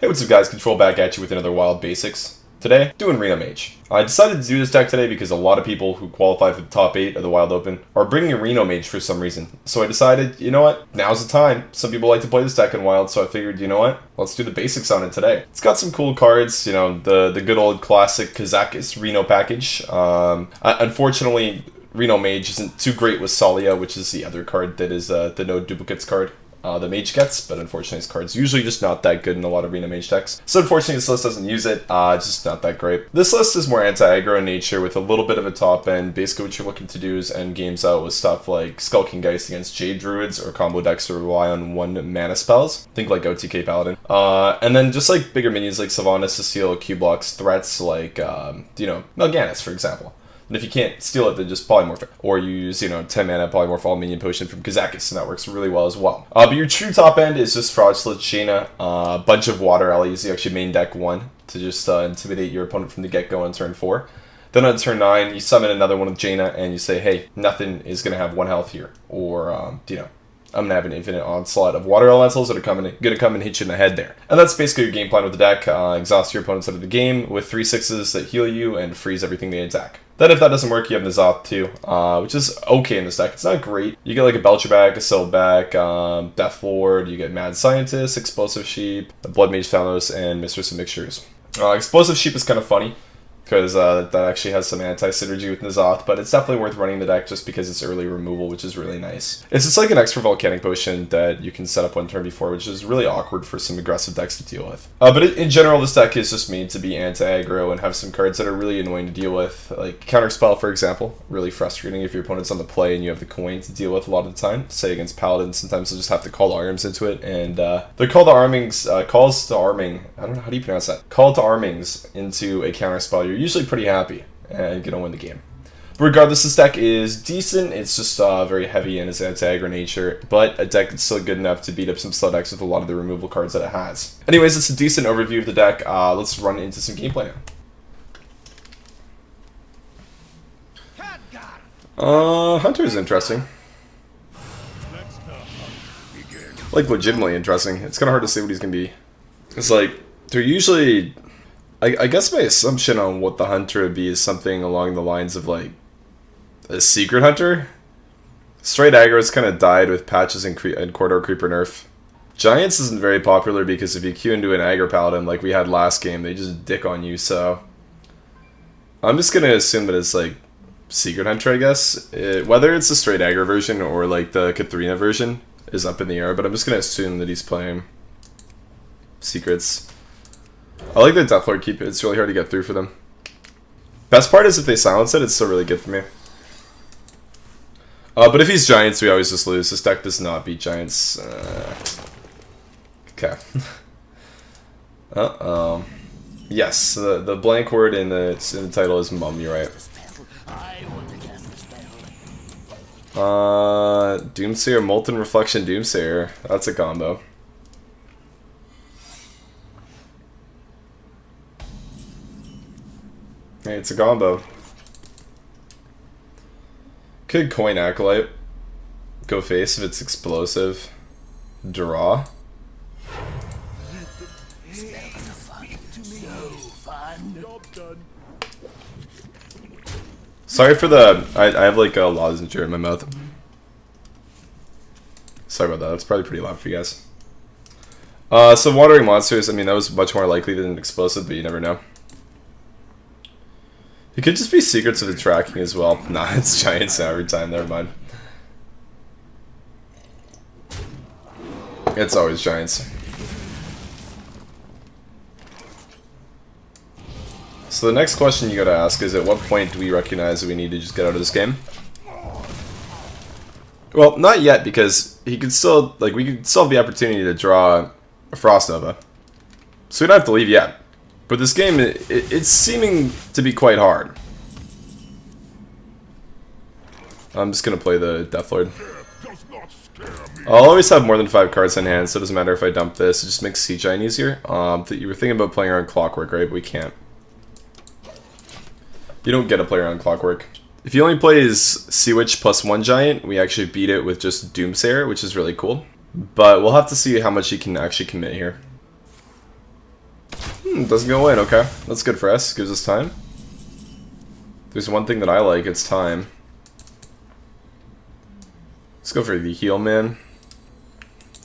Hey, what's up guys, Control back at you with another Wild Basics. Today, doing Reno Mage. I decided to do this deck today because a lot of people who qualify for the top 8 of the Wild Open are bringing a Reno Mage for some reason. So I decided, you know what, now's the time. Some people like to play this deck in Wild, so I figured, you know what, let's do the basics on it today. It's got some cool cards, you know, the good old classic Kazakus Reno package. Unfortunately, Reno Mage isn't too great with Salia, which is the other card that is the no duplicates card. The Mage gets, but unfortunately his card's usually just not that good in a lot of Reno Mage decks. So unfortunately this list doesn't use it, it's just not that great. This list is more anti-aggro in nature with a little bit of a top end. Basically what you're looking to do is end games out with stuff like Skulking Geist against Jade Druids or combo decks that rely on 1 mana spells. Think like OTK Paladin. And then just like bigger minions like Sylvanas to steal Q-blocks threats like, you know, Melganis for example. And if you can't steal it, then just polymorph it. Or you use, you know, 10 mana polymorph all minion potion from Kazakus, and that works really well as well. But your true top end is just Fraudulent Jaina, a bunch of water alleys. You actually main deck 1 to just intimidate your opponent from the get-go on turn 4. Then on turn 9, you summon another one with Jaina, and you say, hey, nothing is going to have 1 health here. Or, you know, I'm going to have an infinite onslaught of water elementals that are going to come and hit you in the head there. And that's basically your game plan with the deck. Exhaust your opponents out of the game with 3/6s that heal you and freeze everything they attack. Then if that doesn't work, you have N'Zoth too, which is okay in this deck. It's not great. You get like a Belcher back, a Syl back, Death Lord, you get Mad Scientist, Explosive Sheep, Blood Mage Thanos, and Mistress of Mixtures. Explosive Sheep is kind of funny, because that actually has some anti-synergy with N'Zoth, but it's definitely worth running the deck just because it's early removal, which is really nice. It's just like an extra Volcanic Potion that you can set up 1 turn before, which is really awkward for some aggressive decks to deal with. But in general, this deck is just made to be anti-aggro and have some cards that are really annoying to deal with, like Counterspell, for example. Really frustrating if your opponent's on the play and you have the coin to deal with a lot of the time. Say against Paladins, sometimes they'll just have to call the arms into it, and they're called the calls to arming, I don't know, how do you pronounce that? Call to armings into a Counterspell. You're usually pretty happy and gonna win the game. But regardless, this deck is decent. It's just very heavy in its anti-aggro nature, but a deck that's still good enough to beat up some slow decks with a lot of the removal cards that it has. Anyways, it's a decent overview of the deck. Let's run into some gameplay now. Hunter is interesting. Like, legitimately interesting. It's kind of hard to say what he's gonna be. It's like, they're usually... I guess my assumption on what the hunter would be is something along the lines of like a secret hunter. Straight aggro's kind of died with patches and Corridor Creeper nerf. Giants isn't very popular because if you queue into an aggro paladin like we had last game, they just dick on you, so I'm just gonna assume that it's like secret hunter, I guess. Whether it's the straight aggro version or like the Katharina version is up in the air, but I'm just gonna assume that he's playing secrets. I like the Death Lord keep it. It's really hard to get through for them. Best part is if they silence it, it's still really good for me. But if he's Giants, we always just lose. This deck does not beat Giants. Okay. Yes, the blank word in the title is mum, you're right. Doomsayer, Molten Reflection Doomsayer. That's a combo. Hey, it's a combo. Could coin Acolyte. Go face if it's explosive. Draw. Sorry for the... I have like a lozenge in my mouth. Sorry about that. That's probably pretty loud for you guys. So Wandering Monsters, I mean, that was much more likely than explosive, but you never know. It could just be secrets of the tracking as well. Nah, it's Giants now every time, never mind. It's always Giants. So the next question you gotta ask is, at what point do we recognize that we need to just get out of this game? Well, not yet, because he could still, like, we could still have the opportunity to draw a Frost Nova. So we don't have to leave yet. But this game, it's seeming to be quite hard. I'm just going to play the Death Lord. I'll always have more than 5 cards in hand, so it doesn't matter if I dump this. It just makes Sea Giant easier. You were thinking about playing around Clockwork, right? But we can't. You don't get to play around Clockwork. If he only plays Sea Witch plus 1 Giant, we actually beat it with just Doomsayer, which is really cool. But we'll have to see how much he can actually commit here. Doesn't go in, okay. That's good for us. Gives us time. There's one thing that I like, it's time. Let's go for the heal, man.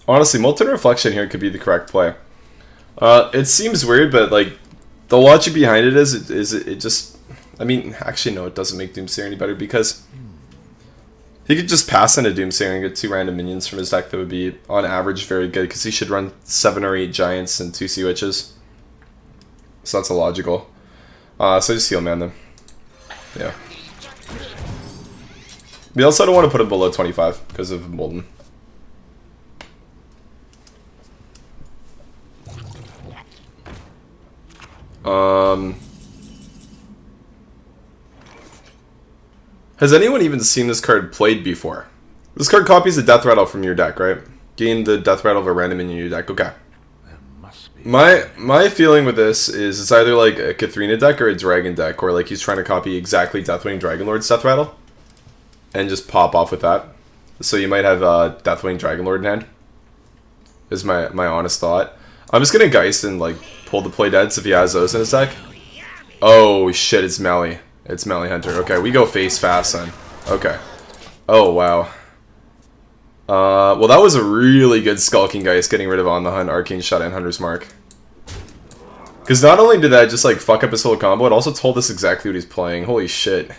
Honestly, Molten Reflection here could be the correct play. It seems weird, but like the logic behind it is it just... I mean, actually no, it doesn't make Doomsayer any better because he could just pass into Doomsayer and get 2 random minions from his deck that would be, on average, very good because he should run 7 or 8 Giants and 2 Sea Witches. So that's illogical. So just heal man them. Yeah. We also don't want to put him below 25 because of Molten. Has anyone even seen this card played before? This card copies the Death Rattle from your deck, right? Gain the Death Rattle of a random minion in your deck. Okay. My feeling with this is it's either like a Katharina deck or a Dragon deck, or like he's trying to copy exactly Deathwing Dragonlord's Death Rattle and just pop off with that. So you might have Deathwing Dragonlord in hand. Is my honest thought. I'm just gonna Geist and like pull the Play Deads if he has those in his deck. Oh shit, it's Mally. It's Mally Hunter. Okay, we go face fast then. Okay. Oh wow. Well that was a really good Skulking Geist getting rid of On the Hunt, Arcane Shot, and Hunter's Mark. Because not only did that just like fuck up his whole combo, it also told us exactly what he's playing. Holy shit.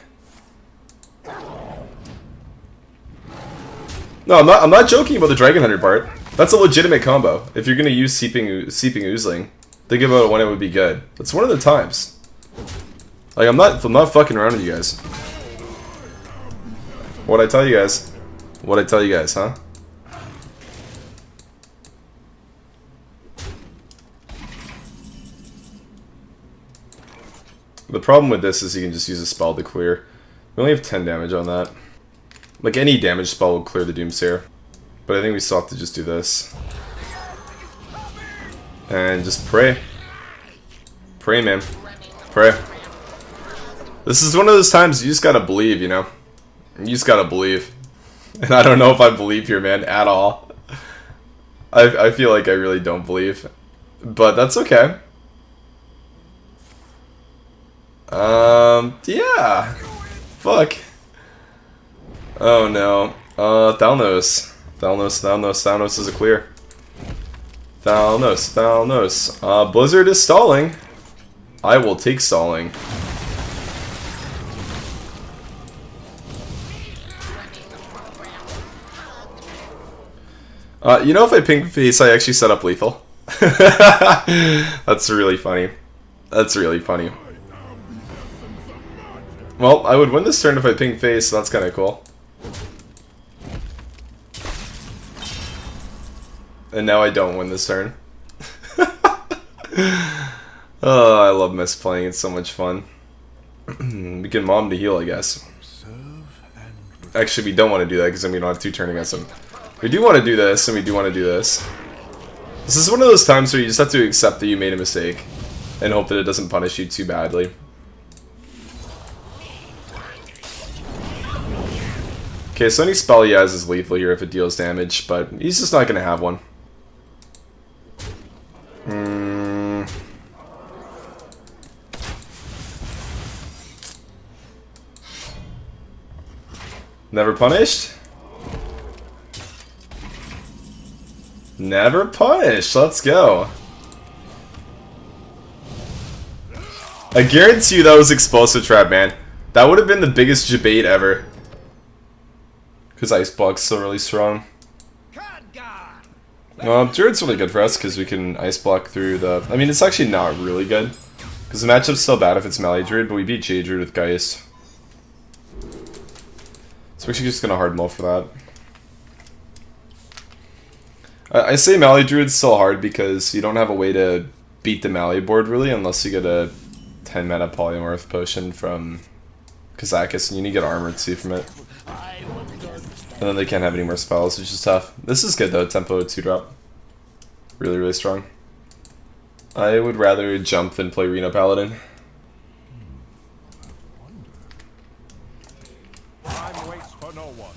No, I'm not joking about the Dragon Hunter part. That's a legitimate combo. If you're gonna use Seeping Oozling, think about when it would be good. It's one of the times. Like I'm not fucking around with you guys. What'd I tell you guys? What'd I tell you guys, huh? The problem with this is you can just use a spell to clear. We only have 10 damage on that. Like any damage spell will clear the Doomsayer. But I think we still have to just do this. And just pray. Pray, man. Pray. This is one of those times you just gotta believe, you know? You just gotta believe. And I don't know if I believe here, man, at all. I feel like I really don't believe. But that's okay. Yeah. Fuck. Oh no. Thalnos. Thalnos is a clear. Thalnos. Blizzard is stalling. I will take stalling. You know, if I ping face, I actually set up lethal. That's really funny. That's really funny. Well, I would win this turn if I ping face, so that's kind of cool. And now I don't win this turn. Oh, I love misplaying. It's so much fun. We can mom to heal, I guess. Actually, we don't want to do that because then we don't have 2 turn against him. We do want to do this, and we do want to do this. This is one of those times where you just have to accept that you made a mistake and hope that it doesn't punish you too badly. Okay, so any spell he has is lethal here if it deals damage, but he's just not going to have one. Never punished? Never punished. Let's go. I guarantee you that was explosive trap, man. That would have been the biggest debate ever. Because Ice Block's still really strong. Druid's really good for us because we can Ice Block through the... I mean, it's actually not really good. Because the matchup's still bad if it's Melee Druid, but we beat Jade Druid with Geist. So we're actually just gonna hard mull for that. I say Melee Druid's still hard because you don't have a way to beat the Melee board really unless you get a 10 mana Polymorph potion from Kazakis, and you need to get armored too from it. And then they can't have any more spells, which is tough. This is good though, tempo 2-drop. Really, really strong. I would rather jump than play Reno Paladin. Time waits for no one.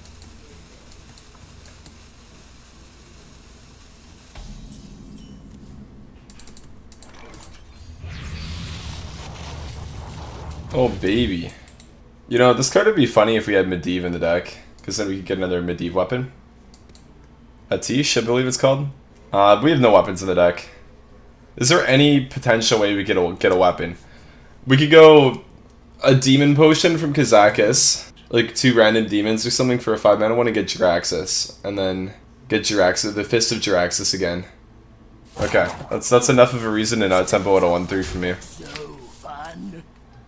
Oh, baby. You know, this card would be funny if we had Medivh in the deck, because then we could get another Medivh weapon. Atish, I believe it's called. We have no weapons in the deck. Is there any potential way we could get a weapon? We could go a demon potion from Kazakis, like 2 random demons or something for a 5-mana one, and get Jiraxis, and then get Jiraxis, the Fist of Jiraxis again. Okay, that's enough of a reason to not tempo at a 1/3 for me.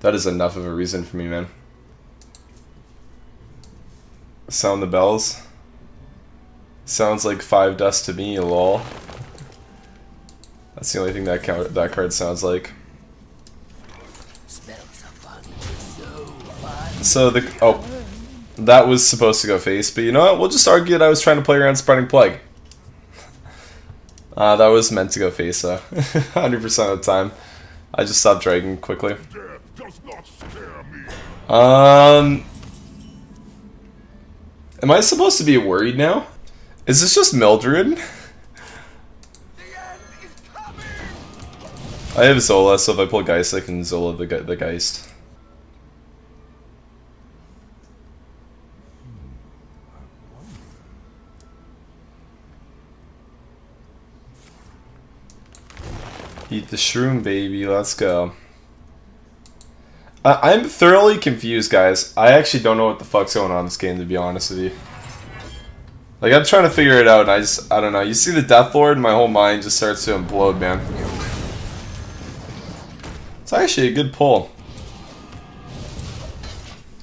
That is enough of a reason for me, man. Sound the bells. Sounds like 5 dust to me, lol. That's the only thing that card sounds like. So that was supposed to go face, but you know what? We'll just argue that I was trying to play around Spreading Plague. That was meant to go face, 100% of the time. I just stopped dragging quickly. Am I supposed to be worried now? Is this just Mildred? I have Zola, so if I pull Geist, I can Zola the Geist. Eat the shroom, baby. Let's go. I'm thoroughly confused, guys. I actually don't know what the fuck's going on in this game, to be honest with you. Like, I'm trying to figure it out, and I don't know. You see the Death Lord, and my whole mind just starts to implode, man. It's actually a good pull.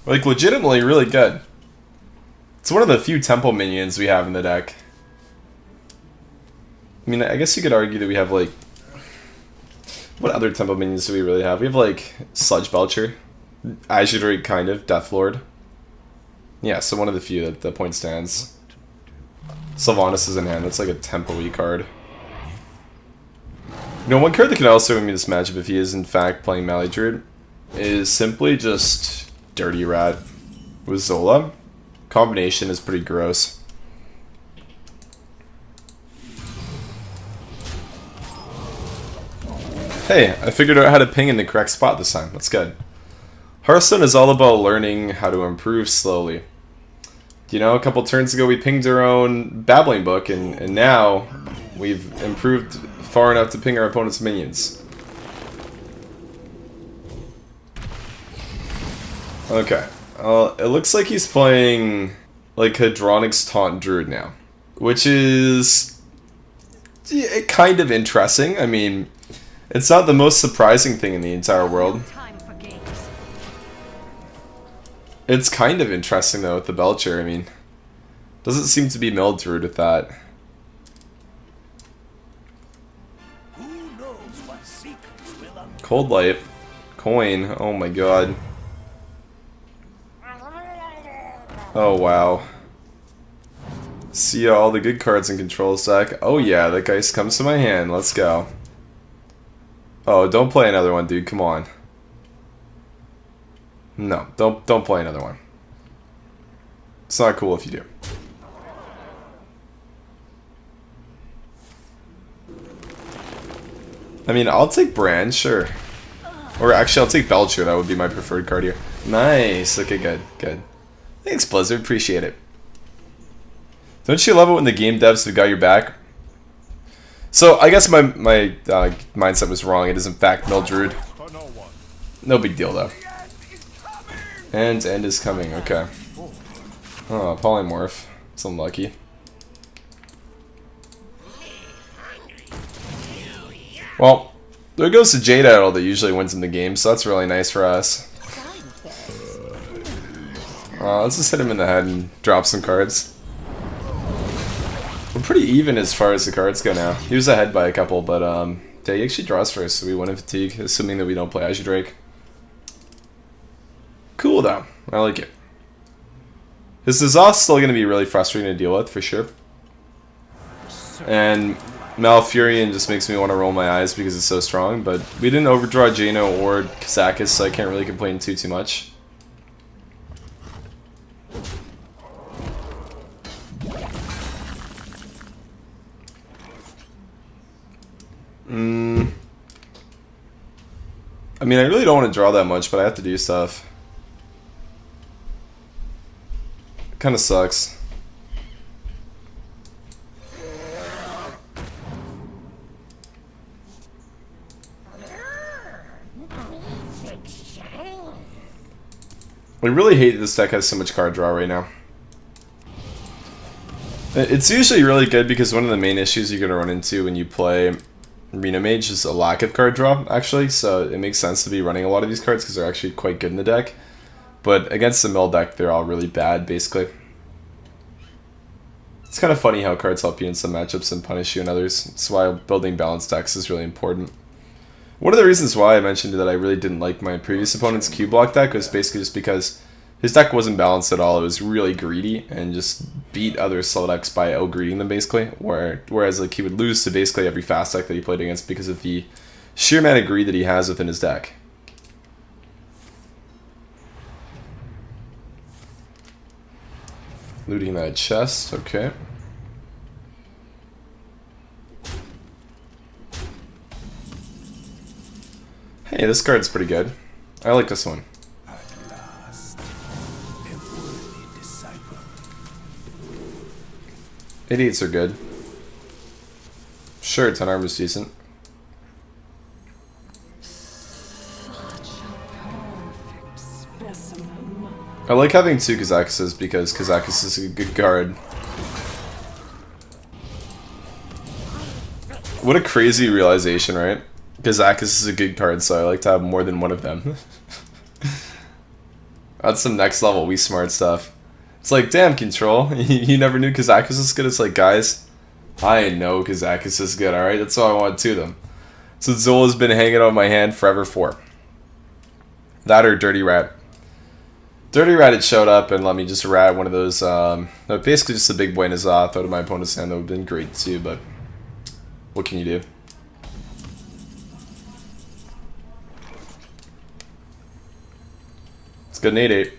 Like, legitimately really good. It's one of the few tempo minions we have in the deck. I mean, I guess you could argue that we have, like... What other tempo minions do we really have? We have, like, Sludge Belcher. Azure Drake, kind of. Death Lord. Yeah, so one of the few that point stands. Sylvanas is in hand. That's like a tempo-y card. You know, one card that can also win me this matchup if he is in fact playing Malydruid is simply just Dirty Rat with Zola. Combination is pretty gross. Hey, I figured out how to ping in the correct spot this time. That's good. Hearthstone is all about learning how to improve slowly. You know, a couple turns ago we pinged our own babbling book, and now we've improved far enough to ping our opponent's minions. Okay. It looks like he's playing like Hadronic's Taunt Druid now, which is kind of interesting. I mean, it's not the most surprising thing in the entire world. It's kind of interesting though with the Belcher. I mean, doesn't seem to be Mildred with that. Cold Life, coin. Oh my god. Oh wow. See ya, all the good cards in control stack. Oh yeah, that Geist comes to my hand. Let's go. Oh, don't play another one, dude. Come on. No, don't play another one. It's not cool if you do. I mean, I'll take Brand, sure. Or actually, I'll take Belcher. That would be my preferred card here. Nice. Okay, good, good. Thanks, Blizzard. Appreciate it. Don't you love it when the game devs have got your back? So, I guess my mindset was wrong. It is, in fact, Mildred. No big deal, though. And end is coming, okay. Oh, Polymorph. It's unlucky. Well, there goes the Jade Idol that usually wins in the game, so that's really nice for us. Let's just hit him in the head and drop some cards. We're pretty even as far as the cards go now. He was ahead by a couple, but yeah, he actually draws first, so we win in Fatigue, assuming that we don't play Azure Drake. Cool though, I like it. This is all still going to be really frustrating to deal with, for sure. And Malfurion just makes me want to roll my eyes because it's so strong, but we didn't overdraw Jano or Kazakis, so I can't really complain too much. I mean, I really don't want to draw that much, but I have to do stuff. It kind of sucks. I really hate that this deck has so much card draw right now. It's usually really good because one of the main issues you're going to run into when you play Reno Mage is a lack of card draw, actually, so it makes sense to be running a lot of these cards because they're actually quite good in the deck. But against the mill deck, they're all really bad, basically. It's kind of funny how cards help you in some matchups and punish you in others. That's why building balanced decks is really important. One of the reasons why I mentioned that I really didn't like my previous opponent's Q-block deck was basically just because his deck wasn't balanced at all. It was really greedy and just beat other slow decks by out-greeding them, basically. Whereas like he would lose to basically every fast deck that he played against because of the sheer amount of greed that he has within his deck. Looting that chest, okay. Hey, this card's pretty good. I like this one. At last, a worthy disciple. 88s are good. Sure, 10 armor's decent. Such a perfect specimen. I like having two Kazakuses because Kazakus is a good card. What a crazy realization, right? Kazakus is a good card, so I like to have more than one of them. That's some next level Wii Smart stuff. It's like, damn, Control, you never knew Kazakus is good? It's like, guys, I know Kazakus is good, alright? That's all I want to them. So Zola's been hanging out my hand forever for. That or Dirty Rat. Dirty Rat had showed up and let me just rat one of those, basically just a big boy Nazoth out of my opponent's hand. That would have been great too, but what can you do? It's good, an 8-8.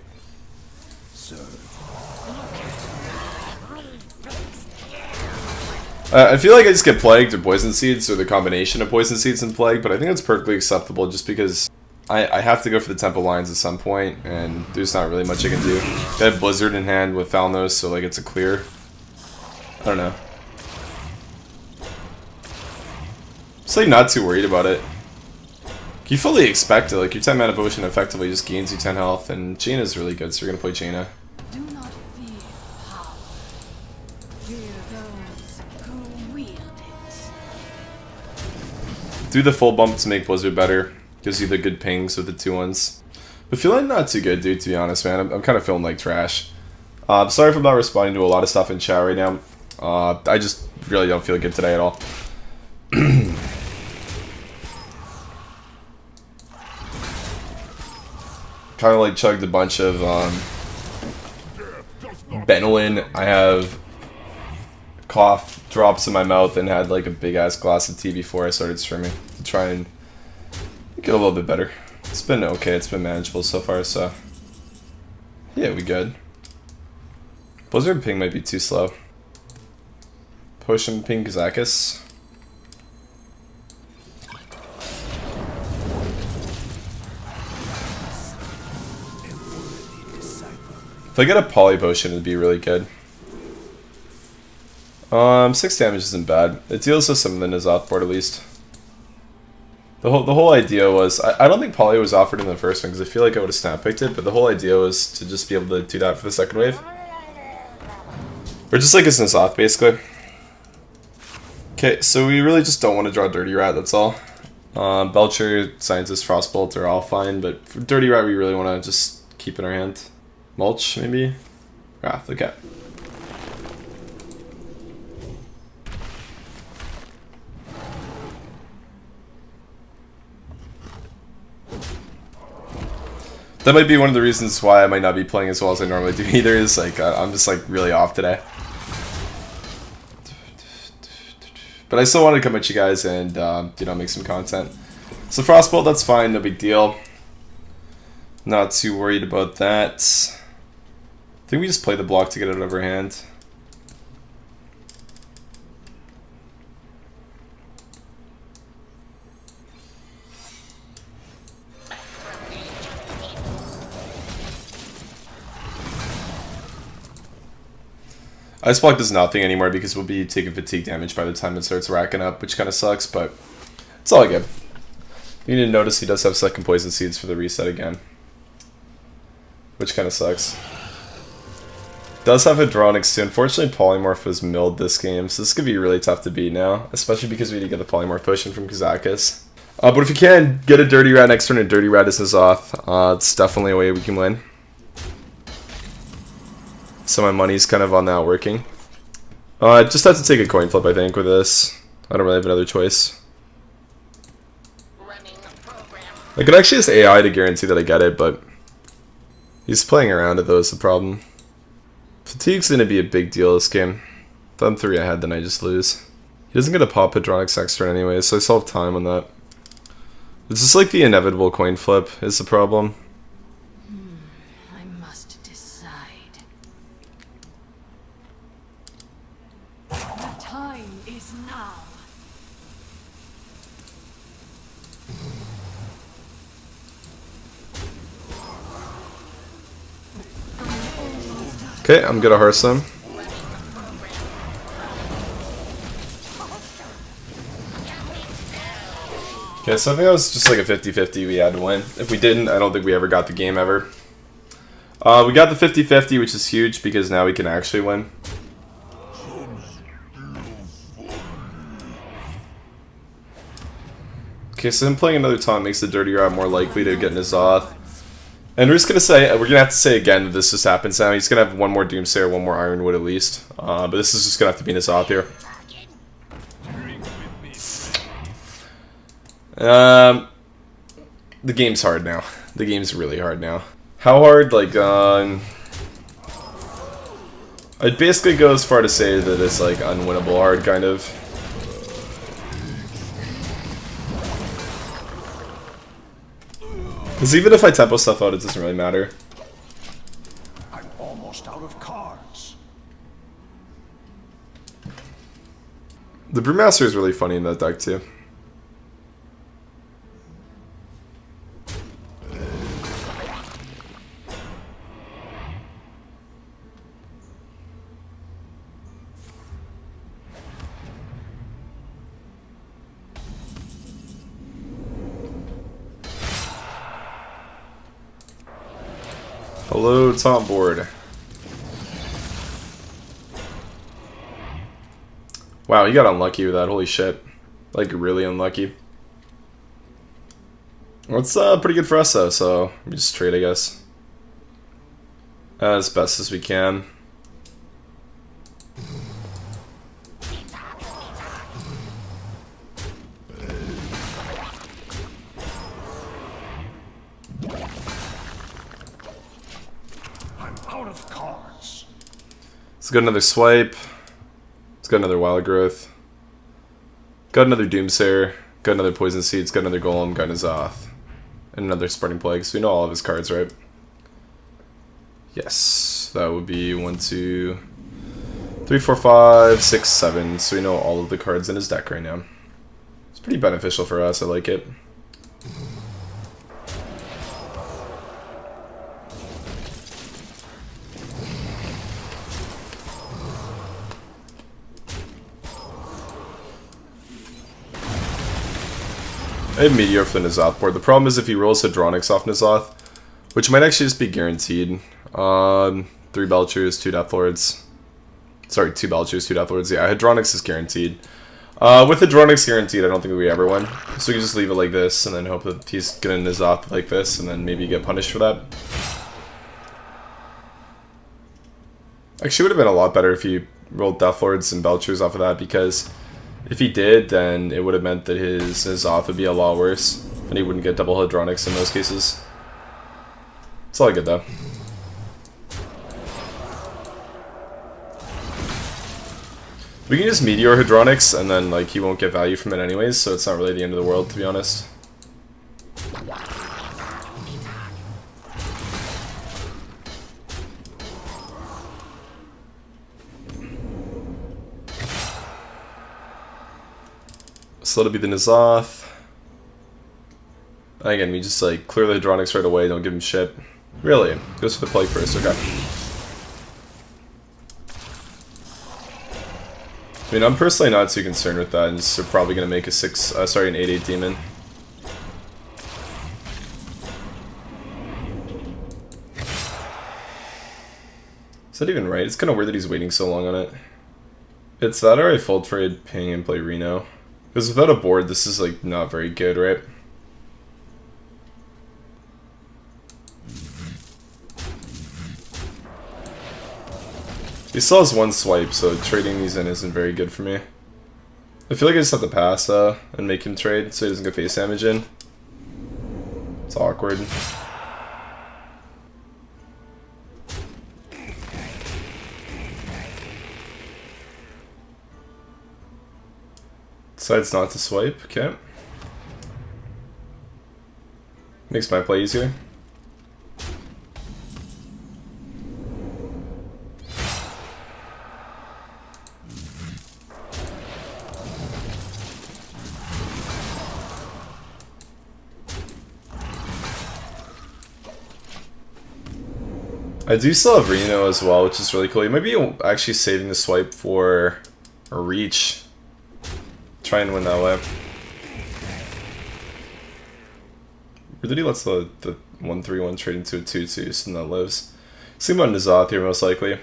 I feel like I just get Plagued or Poison Seeds, or the combination of Poison Seeds and Plague, but I think it's perfectly acceptable just because I have to go for the Temple Lines at some point, and there's not really much I can do. I have Blizzard in hand with Falnos, so like it's a clear. I don't know. Just like not too worried about it. You fully expect it, like your 10 mana potion effectively just gains you 10 health, and Jaina's really good, so you're gonna play Jaina. Do not fear power. Fear those who wield it. Do the full bump to make Blizzard better. Gives you the good pings with the 2-1s. But feeling not too good, dude, to be honest, man. I'm kind of feeling like trash. Sorry if I'm not responding to a lot of stuff in chat right now. I just really don't feel good today at all. Kind of like chugged a bunch of Benylin. I have cough drops in my mouth and had like a big ass glass of tea before I started streaming to try and get a little bit better. It's been okay, it's been manageable so far, so yeah, we good. Blizzard ping might be too slow. Potion ping Kazakus. If I get a Poly Potion, it'd be really good. 6 damage isn't bad. It deals with some of the Nazoth board at least. The whole idea was, I don't think Poly was offered in the first one because I feel like I would have snap picked it, but the whole idea was to just be able to do that for the second wave. Or just like a Nazoth, basically. Okay, so we really just don't want to draw Dirty Rat, that's all. Belcher, Scientist, Frostbolt are all fine, but for Dirty Rat we really want to just keep in our hand. Mulch, maybe? Wrath, okay. That might be one of the reasons why I might not be playing as well as I normally do either, is like, I'm just like really off today. But I still want to come at you guys and, you know, make some content. So Frostbolt, that's fine, no big deal. Not too worried about that. I think we just play the block to get it out of our hand. Ice Block does nothing anymore because we'll be taking fatigue damage by the time it starts racking up, which kind of sucks, but it's all good. You need to notice he does have second Poison Seeds for the reset again, which kind of sucks. Does have Hydronics too. Unfortunately, Polymorph was milled this game, so this could be really tough to beat now, especially because we need to get the Polymorph potion from Kazakis. But if you can, get a Dirty Rat next turn and Dirty Rat is N'Zoth. It's definitely a way we can win. So my money's kind of on that working. I just have to take a coin flip, I think, with this. I don't really have another choice. I could actually use AI to guarantee that I get it, but he's playing around it though is the problem. Fatigue's going to be a big deal this game. If I'm 3 ahead, then I just lose. He doesn't get a pop Hydronics next turn anyway, so I still have time on that. It's just like the inevitable coin flip is the problem. I must decide. The time is now. Okay, I'm good at Hearthstone. Okay, so I think that was just like a 50-50 we had to win. If we didn't, I don't think we ever got the game ever. We got the 50-50, which is huge because now we can actually win. Okay, so him playing another taunt makes the Dirty Rat more likely to get N'Zoth. And we're just gonna say, we're gonna have to say again that this just happens now. He's gonna have one more Doomsayer, one more Ironwood at least. But this is just gonna have to be N'Zoth here. The game's hard now. The game's really hard now. How hard? Like, I'd basically go as far to say that it's like unwinnable hard, kind of. Because even if I tempo stuff out, it doesn't really matter. I'm almost out of cards. The Brewmaster is really funny in that deck too. Hello, taunt board. Wow, you got unlucky with that. Holy shit. Like, really unlucky. Well, it's pretty good for us, though, so we just trade, I guess. As best as we can. Out of cards. Let's got another swipe. Let's got another wild growth. Got another Doomsayer. Got another poison seeds. Got another golem. Got N'Zoth. And another spreading plague. So we know all of his cards, right? Yes. That would be 1, 2, 3, 4, 5, 6, 7. So we know all of the cards in his deck right now. It's pretty beneficial for us. I like it. I have Meteor for the N'Zoth board. The problem is if he rolls Hydronics off N'Zoth, which might actually just be guaranteed. 3 Belchers, 2 Deathlords. Sorry, 2 Belchers, 2 Deathlords. Yeah, Hydronics is guaranteed. With Hydronics guaranteed, I don't think we ever win. So we can just leave it like this and then hope that he's gonna N'Zoth like this and then maybe get punished for that. Actually, it would have been a lot better if he rolled Deathlords and Belchers off of that because if he did, then it would have meant that his N'Zoth would be a lot worse, and he wouldn't get double Hydronics in those cases. It's all good, though. We can just Meteor Hydronics, and then like he won't get value from it anyways, so it's not really the end of the world, to be honest. So that'll be the N'Zoth. Again, we just like clear the Hydronics right away, don't give him shit. Really? Goes for the plague first, okay. I mean, I'm personally not too concerned with that, and just are probably gonna make a an 8/8 demon. Is that even right? It's kind of weird that he's waiting so long on it. It's that or I fold trade, ping, and play Reno. Because without a board, this is like not very good, right? He still has one swipe, so trading these in isn't very good for me. I feel like I just have to pass and make him trade so he doesn't get face damage in. It's awkward. Decides not to swipe, okay. Makes my play easier. I do still have Reno as well, which is really cool. He might be actually saving the swipe for a reach. Try and win that way. Or did he let the 1/3/1 trade into a 2/2 so that lives? Sleep on Nazoth here most likely.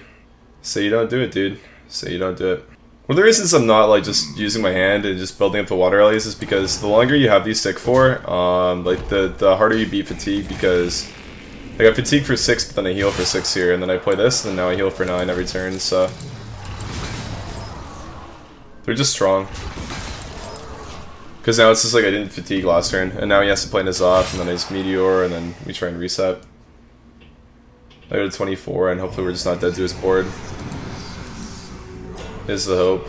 Say you don't do it, dude. Say you don't do it. One of the reasons I'm not like just using my hand and just building up the water alleys is because the longer you have these stick for, like the harder you beat fatigue, because I got fatigue for 6, but then I heal for 6 here, and then I play this, and now I heal for 9 every turn, so they're just strong. Because now it's just like I didn't fatigue last turn, and now he has to play Nazoth, and then I just Meteor, and then we try and reset. I go to 24, and hopefully we're just not dead to his board. Is the hope.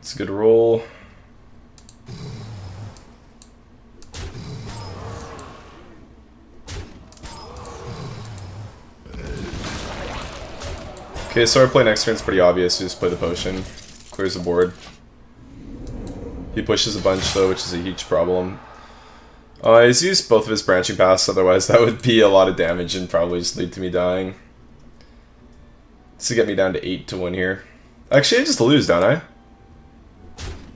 It's a good roll. Okay, so our play next turn is pretty obvious. We just play the potion, clears the board. He pushes a bunch though, which is a huge problem. He's used both of his branching paths, otherwise that would be a lot of damage and probably just lead to me dying. This will get me down to 8 to win here. Actually, I just lose, don't I?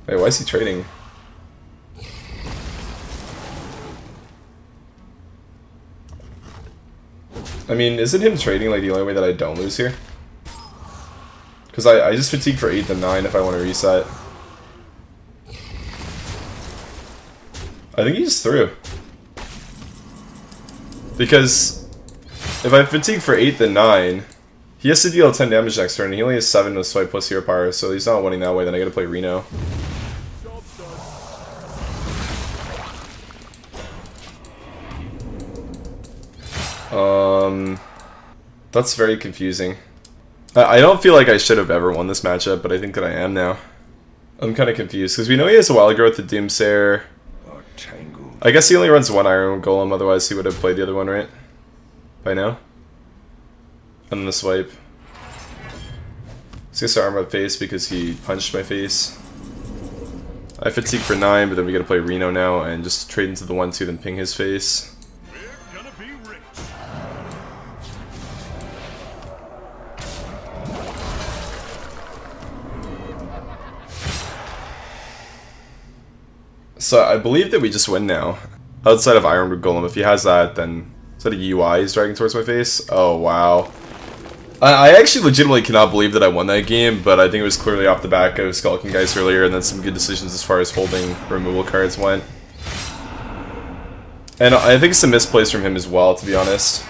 Wait, why is he trading? I mean, isn't him trading like the only way that I don't lose here? Because I just fatigue for 8 and 9 if I want to reset. I think he just threw. Because if I fatigue for 8 then 9, he has to deal 10 damage next turn, and he only has 7 with swipe plus hero power, so he's not winning that way, then I gotta play Reno. That's very confusing. I don't feel like I should have ever won this matchup, but I think that I am now. I'm kind of confused, because we know he has a Wild Growth, the Doomsayer. I guess he only runs one Iron Golem, otherwise he would have played the other one, right? By now? And then the swipe. He's gonna start armor up face because he punched my face. I fatigue for 9, but then we gotta play Reno now and just trade into the 1/2, then ping his face. We're gonna be rich. So I believe that we just win now. Outside of Iron Golem, if he has that, then is that a UI he's dragging towards my face? Oh wow. I actually legitimately cannot believe that I won that game, but I think it was clearly off the back of Skulking Guys earlier, and then some good decisions as far as holding removal cards went. And I think some misplays from him as well, to be honest.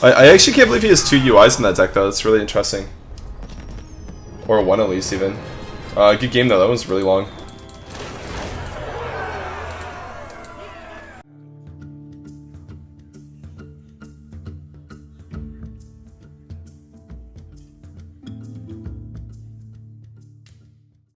I actually can't believe he has 2 UIs in that deck, though. That's really interesting. Or 1 at least, even. Good game, though. That was really long.